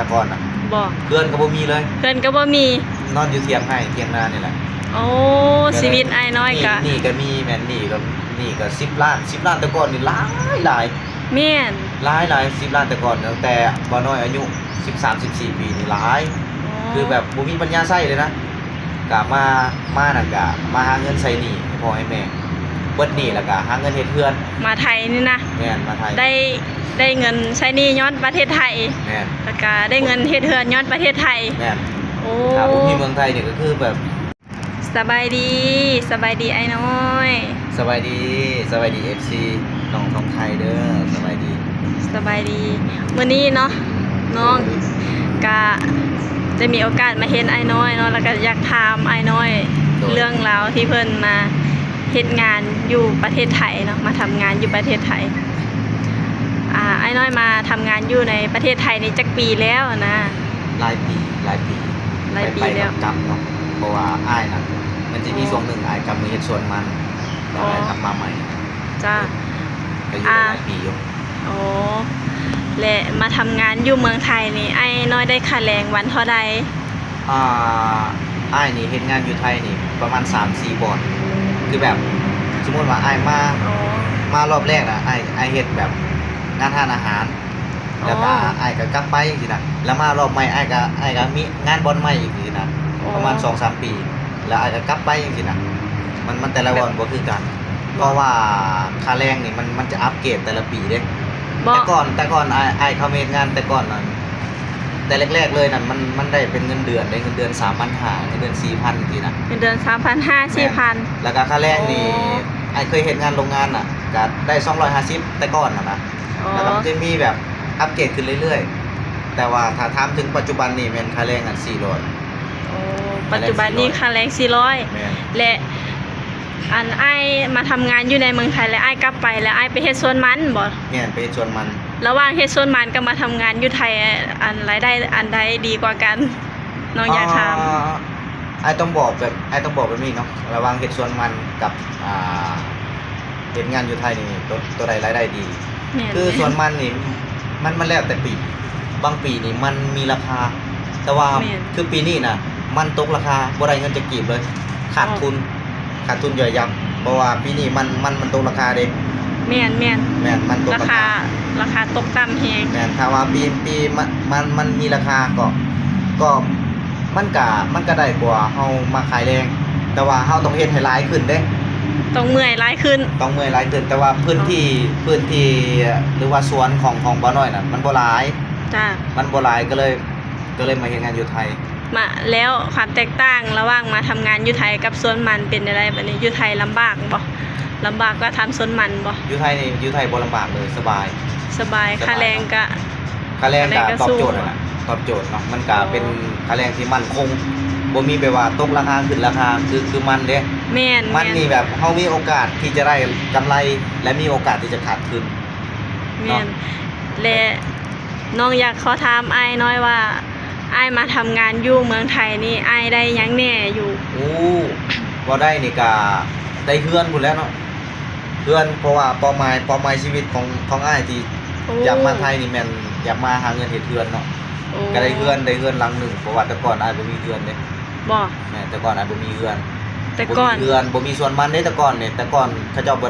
แต่ก่อนน่ะบ่เพื่อนก็บ่มีเลยเพิ่นก็บ่มีนอนอยู่เถียงให้เถียงนานี่แหละโอ้ชีวิตอ้ายน้อยก็นี่ก็มีแม่นนี่ก็10 ล้าน10 ล้านแต่ก่อนนี่หลายแม่นหลาย10 ล้านแต่ก่อนตั้งแต่บ่น้อยอายุ13-14 ปีนี่หลายคือแบบบ่มีปัญญาใช้เลยนะก็มานั่นก็มาหาเงินใช้หนี้ให้พ่อให้แม่เบิดหนี้แล้วก็หาเงินเฮ็ดเรือนมาไทยนี่นะแม่นมาไทยได้เงินใช้หนี้ย้อนประเทศไทยแม่นแล้วก็ได้เงินเฮ็ดเรือนย้อนประเทศไทยแม่นโอ้ถ้าบ่มีเมืองไทยนี่ก็คือแบบสบายดีไอ้น้อยสบายดี FC น้องทองไทยเด้อสบายดีมื้อนี้เนาะน้องก็ได้มีโอกาสมาเห็นไอ้น้อยเนาะแล้วก็อยากถามไอ้น้อยเรื่องราวที่เพิ่นมาเฮ็ดงานอยู่ประเทศไทยเนาะมาทำงานอยู่ประเทศไทยไอ้น้อยมาทำงานอยู่ในประเทศไทยนี่จักปีแล้วนะหลายปีแล้วกลับเนาะเพราะว่าอ้ายน่ะมันจะมีช่วงนึงอ้ายกลับมาเฮ็ดสวนมันแล้วอ้ายกลับมาใหม่จ้าก็อยู่หลายปีอยู่โอ้และมาทำงานอยู่เมืองไทยนี่ไอ้น้อยได้ค่าแรงวันเท่าใดอ้ายนี่เฮ็ดงานอยู่ไทยนี่ประมาณ 3-4 บาทคือแบบสมมุติว่าอ้ายมารอบแรกน่ะอ้ายเฮ็ดแบบงานทานอาหารแล้วก็อ้ายก็กลับไปจังซี่น่ะแล้วมารอบใหม่อ้ายก็มีงานบ่อนใหม่อีกจังซี่น่ะประมาณ 2-3 ปีแล้วอ้ายก็กลับไปจังซี่น่ะมันแต่ละวันบ่คือกันเพราะว่าค่าแรงนี่มันจะอัปเกรดแต่ละปีเด้แต่ก่อนอ้ายเข้ามาเฮ็ดงานแต่ก่อนนั้นแต่แรกๆเลยนั่นมันได้เป็นเงินเดือนได้เงินเดือน 3,500 เงินเดือน 4,000 จังซี่น่ะเงินเดือน 3,500 4,000แล้วก็ค่าแรงนี่อ้ายเคยเฮ็ดงานโรงงานน่ะก็ได้250แต่ก่อนน่ะนะแล้วก็มันจะมีแบบอัปเกรดขึ้นเรื่อยๆแต่ว่าถ้าถามถึงปัจจุบันนี่แม่นค่าแรงอัน400โอ้ปัจจุบันนี้ค่าแรง400และอันอ้ายมาทำงานอยู่ในเมืองไทยแล้วอ้ายกลับไปแล้วอ้ายไปเฮ็ดสวนมันบ่แม่นไปเฮ็ดสวนมันระหว่างเฮ็ดสวนมันกับมาทำงานอยู่ไทยอันรายได้อันใดดีกว่ากันน้องอยากถามอ้ายต้องบอกแบบนี้เนาะระหว่างเฮ็ดสวนมันกับเฮ็ดงานอยู่ไทยนี่ตัวใดรายได้ดีคือสวนมันนี่มันแล้วแต่ปีบางปีนี่มันมีราคาแต่ว่าคือปีนี้น่ะมันตกราคาบ่ได้เงินจะกีบเลยขาดทุนย่อยยับเพราะว่าปีนี้มันตกราคาเด้แม่นมันตกราคาตกต่ำแฮงแม่นถ้าว่าปีมันมีราคาก็มันก็ได้กว่าเฮามาขายแรงแต่ว่าเฮาต้องเฮ็ดให้หลายขึ้นเด้ต้องเมื่อยหลายขึ้นแต่ว่าพื้นที่หรือว่าสวนของบ่น้อยน่ะมันบ่หลายจ้ามันบ่หลายก็เลยมาเฮ็ดงานอยู่ไทยมาแล้วความแตกต่างระหว่างมาทำงานอยู่ไทยกับสวนมันเป็นอะไรบัดนี้อยู่ไทยลำบากบ่ลำบากกว่าทำสวนมันบ่อยู่ไทยบ่ลำบากเลยสบายค่าแรงก็ตอบโจทย์นั่นน่ะตอบโจทย์เนาะมันก็เป็นค่าแรงที่มั่นคงบ่มีแบบว่าตกราคาขึ้นราคาคือมันเด้แม่นมันนี่แบบเฮามีโอกาสที่จะได้กำไรและมีโอกาสที่จะขาดทุนแม่นและน้องอยากขอถามอ้ายน้อยว่าอ้ายมาทำงานอยู่เมืองไทยนี่อ้ายได้หยังแน่อยู่บ่ได้นี่ก็ได้เฮือนพุ่นแล้วเนาะเฮือนเพราะว่าเป้าหมายชีวิตของอ้ายที่อยากมาไทยนี่แม่นอยากมาหาเงินเฮ็ดเฮือนเนาะก็ได้เฮือนหลังนึงเพราะว่าแต่ก่อนอ้ายบ่มีเฮือนเด้บ่แม่แต่ก่อนอ้ายบ่มีเฮือนแต่ก่อนบ่มีสวนมันเด้แต่ก่อนนี่แต่ก่อนเขาเจ้าบ่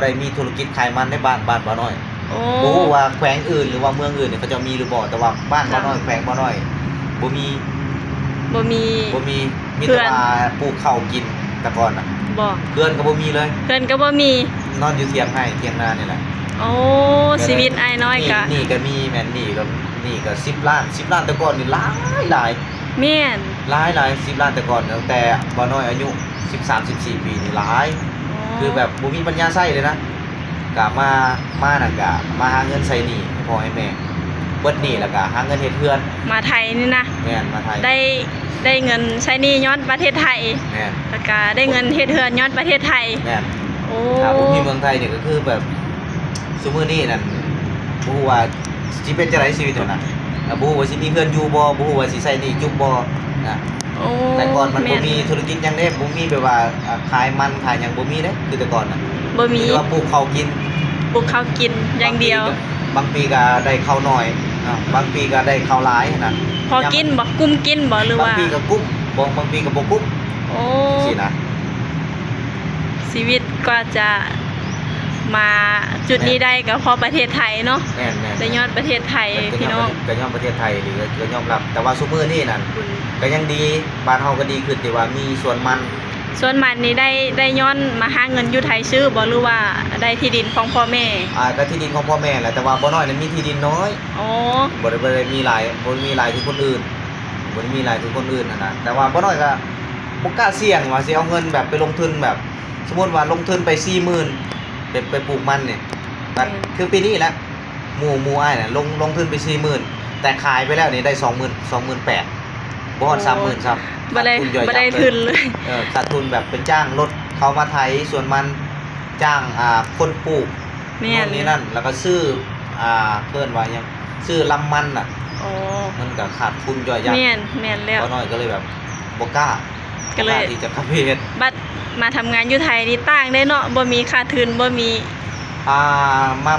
ได้มีธุรกิจขายมันในบ้านบ่น้อยบ่ฮู้ว่าแขวงอื่นหรือว่าเมืองอื่นนี่เขาเจ้ามีหรือบ่แต่ว่าบ้านบ่น้อยแขวงบ่น้อยบ่มีมีแต่ว่าปลูกข้าวกินแต่ก่อนน่ะบ่เพื่อนก็บ่มีเลยนอนอยู่เถียงให้เถียงนานี่แหละโอ้ชีวิตอ้ายน้อยก็นี่ก็มีแม่นนี่ก็10 ล้านแต่ก่อนนี่หลายแม่นหลาย10 ล้านแต่ก่อนตั้งแต่บ่น้อยอายุ13-14 ปีนี่หลายคือแบบบ่มีปัญญาใช้เลยนะก็มานั่นก็มาหาเงินใช้หนี้ให้พ่อให้แม่เบิดหนี้แล้วก็หาเงินเฮ็ดเรือนมาไทยนี่นะแม่นมาไทยได้เงินใช้หนี้ย้อนประเทศไทยแม่นแล้วก็ได้เงินเฮ็ดเรือนย้อนประเทศไทยแม่นถ้าบ่มีเมืองไทยนี่ก็คือแบบซุมื้อนี้นั่นบ่ฮู้ว่าสิเป็นจังได๋ชีวิตเท่านั้นบ่ฮู้ว่าสิมีเพื่อนอยู่บ่ฮู้ว่าสิใช้หนี้จุกบ่นะแต่ก่อนมันบ่มีธุรกิจหยังเด้บ่มีแบบว่าขายมันขายหยังบ่มีเด้คือแต่ก่อนน่ะบ่มีว่าปลูกข้าวกินอย่างเดียวบางปีก็ได้ข้าวน้อย บางปีก็ได้ข้าวหลายนะ พอกินบ่กุ้มกินบ่หรือบ าง ว่า ปีก็กุ้มบางปีก็บ่กุ้ม โอ้ สินะ ชีวิตก็จะมาจุดนี้ได้ก็เพราะประเทศไทยเนาะ แม่นๆ ได้ยอดประเทศไทยพี่น้อง ก็ยอมประเทศไทยดีก็ยอมรับ แต่ว่าซุมื้อนี้นั่นก็ยังดีบ้านเฮาก็ดีขึ้นที่ว่ามีสวนมัน ส่วนมันนี้ได้ย้อนมาหาเงินอยู่ไทยซื้อบ่หรือว่าได้ที่ดินของพ่อแม่ ก็ที่ดินของพ่อแม่แหละแต่ว่าบ่น้อยนั้นมีที่ดินน้อย อ๋อ บ่ได้มีหลายบ่มีหลายคือคนอื่นบ่ได้มีหลายคือคนอื่นนะแต่ว่าบ่น้อยก็บ่กล้าเสี่ยงว่าสิเอาเงินแบบไปลงทุนแบบ สมมุติว่าลงทุนไป 40,000ไปปลูกมันเนี่ยบัดคือปีนี้แหละหมู่อ้ายน่ะลงทุนไป 40,000แต่ขายไปแล้วนี่ได้ 28,000บ่ฮอด 30,000ซ้ำ บ่ได้ ขาดทุนย่อยยับ บ่ได้ทุนเลย ขาดทุนแบบเป็นจ้างรถเขามาไถส่วนมันจ้างคนปลูก แม่ โน่นนี่นั่นแล้วก็ซื้อเพิ่นว่าหยังซื้อลำมันน่ะ อ๋อ มันก็ขาดทุนย่อยยับ แม่นแล้ว บ่น้อยก็เลยแบบบ่กล้า ก็เลย บ่าที่จะเข้าไปเฮ็ด บัดมาทำงานอยู่ไทยนี่ต่างได้เนาะบ่มีค่าทุนบ่มี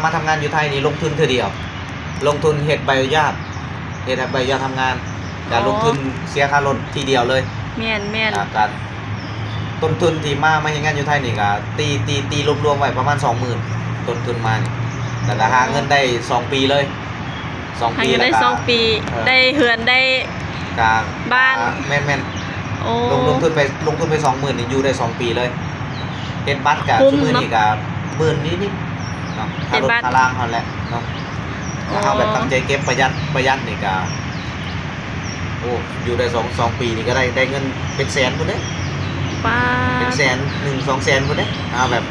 มาทำงานอยู่ไทยนี่ลงทุนเทื่อเดียว ลงทุนเฮ็ดใบอนุญาตเฮ็ดใบอนุญาตทำงานแต่ลงทุนเสียค่ารถทีเดียวเลย แม่น การต้นทุนที่มาเฮ็ดงานอยู่ไทยนี่ก็ตีรวมๆไว้ประมาณ 20,000ต้นทุนมานี่แล้วก็หาเงินได้ 2 ปีเลย2 หา ปี เงินได้ แล้วก็ 2 ปีได้เฮือนได้ กา บ้าน แม่น โอ้ ๆลงทุนไป 20,000นี่อยู่ได้ 2 ปีเลยเฮ็ดบัตรก็ คุ้ม ซุมื้อ เนาะ นี้ก็10,000นิดๆเนาะ เฮ็ ค่า ด รถ บัตร ค่าล่างเท่านั้นแหละเนาะถ้าเฮาแบบตั้งใจเก็บประหยัดนี่ก็โอ้อยู่ได้2 ปีนี่ก็ได้เงินเป็นแสนพุ่นเด้ ป้า เป็นแสน1-2 แสนพุ่นเด้แบบ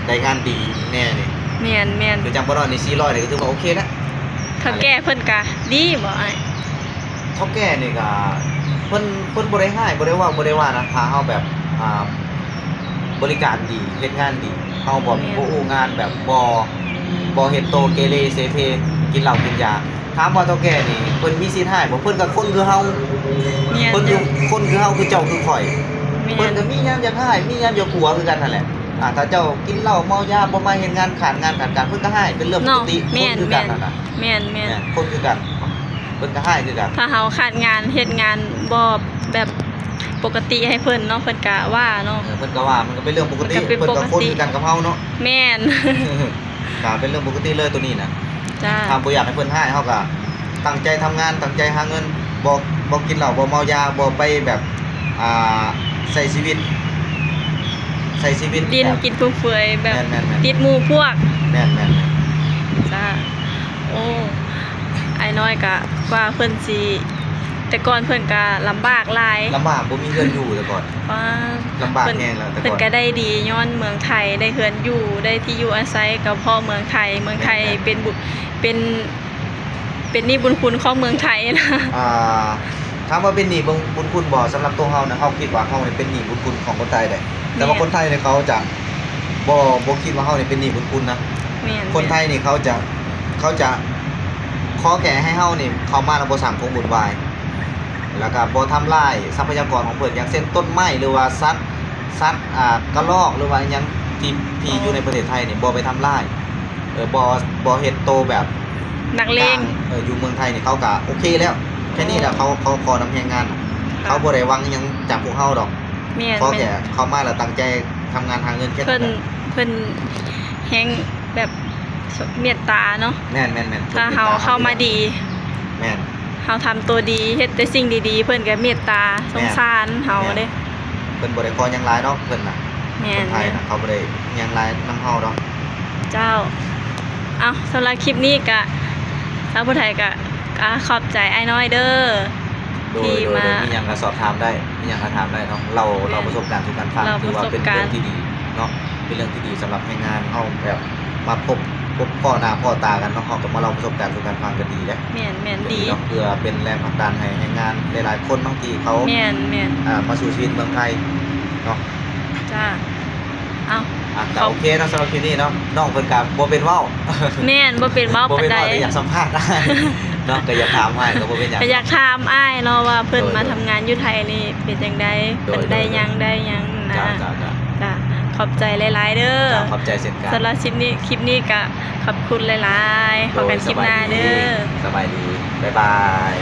ได้งานดีแน่นี่ แม่น คือจังบ่น้อยนี่400นี่ก็ถือว่าโอเคนะ ถ้าแก้เพิ่นก็ดีบ่อ้าย เฒ่าแก่นี่ก็เพิ่นบ่ได้ให้บ่ได้ว่านะถ้าเฮาแบบบริการดีเฮ็ดงานดีเฮาบ่อู้งานแบบบ่เฮ็ดโตเกเรเสเพกินเหล้ากินยาถามว่าเฒ่าแก่นี่เพิ่นมีสิทธิ์ให้บ่เพิ่นก็คนคือเฮา แม่น เพิ่นอยู่คนคือเฮาคือเจ้าคือข่อย แม่ เพิ่น น ก็มียามอยากให้มียามอยากหัวคือกันนั่นแหละถ้าเจ้ากินเหล้าเมายาบ่มาเฮ็ดงานขาดการเพิ่นก็ให้เป็นเรื่องป เนาะ กติค แม่ น น คือกันนั่นน่ะ แม่น คนคือกันเพิ่นก็ให้คือกัน ถ้าเฮาขาดงานเฮ็ดงานบ่แบบปกติให้เพิ่นเนาะเพิ่นก็ว่าเนาะ เพิ่นก็ว่ามันก็เป็นเรื่องปกติ มันก็เป็น เพิ่นก็ ปกติ คนคือกันกับเฮาเนาะ แม่น ก็เป็นเรื่องปกติเลยตัวนี้น่ะ จ้า ถ้าบ่อยากให้เพิ่นให้เฮาก็ตั้งใจทำงานตั้งใจหาเงินบ่กินเหล้าบ่เมายาบ่ไปแบบใช้ชีวิต ดิน แบบ กินฟุ่มเฟือยแบบ แม่นๆๆ ติดหมู่พวก แม่น จ้าโอ้ไอ้น้อยก็ว่าเพิ่นสิแต่ก่อนเพิ่นก็ลำบากหลาย ๆลำบากบ่มีเงินอยู่แต่ก่อน ว่า ลำบาก เพิ่น แน่แล้วแต่ก่อน เพิ่นก็ได้ดีย้อนเมืองไทยได้เฮือนอยู่ได้ที่อยู่อาศัยกับพ่อเมืองไทยเป็นบุญเป็นนี่บุญคุณของเมืองไทยนะ ถามว่าเป็นหนี้บุญคุณบ่สำหรับตัวเฮานะเฮาคิดว่าเฮานี่เป็นหนี้บุญคุณของคนไทยได้แต่ว่าคนไทยเนี่ยเขาจะบ่คิดว่าเฮานี่เป็นหนี้บุญคุณนะ แม่น คนไทยนี่เขาจะขอแค่ให้เฮานี่เข้ามาแล้วบ่สร้างความวุ่นวายแล้วก็บ่ทำลายทรัพยากรของเพิ่นอย่างเช่นต้นไม้หรือว่าสัตว์กระรอกหรือว่าอิหยังที่อยู่ในประเทศไทยนี่บ่ไปทำลายบ่เฮ็ดโตแบบ นักเลง อยู่เมืองไทยนี่เขาก็โอเคแล้วแค่นี้แหละเขาขอนำแรงงานน่ะเขาบ่ได้หวังอิหยังจากพวกเฮาดอก แม่น เพราะแค่เข้ามาแล้วตั้งใจทำงานหาเงินแค่ เพิ่น นั้น เพิ่นแฮงแบบเมตตาเนาะ แม่นๆ ถ้าเฮาเข้ามาดี แม่น เฮาทำตัวดีเฮ็ดแต่สิ่งดีๆ เพิ่นก็เมตตาสงสารเฮาเด้ เพิ่นบ่ได้ขอหยังหลายดอกเพิ่นน่ะ แม่ คน นไทยน่ะเขาบ่ได้หยังหลายนำเฮาดอก เจ้าเอาสำหรับคลิปนี้ก็ชาวผู้ไทยก็ขอบใจไอ้น้อยเด้อ โดย ที่มา มีหยังก็สอบถามได้มีหยังก็ถามได้เนาะเราประสบการณ์สู่กันฟัง เรา ถือว่าเป็น ประสบการณ์ เรื่องที่ดีเนาะเป็นเรื่องที่ดีสำหรับให้งานเฮาแบบมาพบพ่อหน้าพ่อตากันเนาะเฮาก็มาเล่าประสบการณ์สู่กันฟังก็ดีแหละ แม่นดี เนาะเพื่อเป็นแรงผลักดันให้งานหลายๆคนบางทีเขา แม่น มาสู่ชีวิตเมืองไทยเนาะ จ้าเอา ก็โอเคเนาะสำหรับคลิปนี้เนาะน้องเพิ่นก็บ่เป็นเว้า แม่นบ่เป็นเว้า บ่ ปาน เป็น ใด เว้าแต่อยากสัมภาษณ์ได้ เนาะก็อยากถามให้ก็บ่เป็นหยัง ก็อยากถามอ้ายเนาะว่าเพิ่น โดย มาทำงานอยู่ไทยนี่เป็นจังได๋ โดย เป็นได้หยังนะ จ้า จ้าข ขอบใจหลายๆเด้อ เจ้าขอบใจเช่นกัน สำหรับคลิปนี้ก็ขอบคุณหลายๆขอกันคลิปหน้าเด้อ สบายดีบ๊ายบาย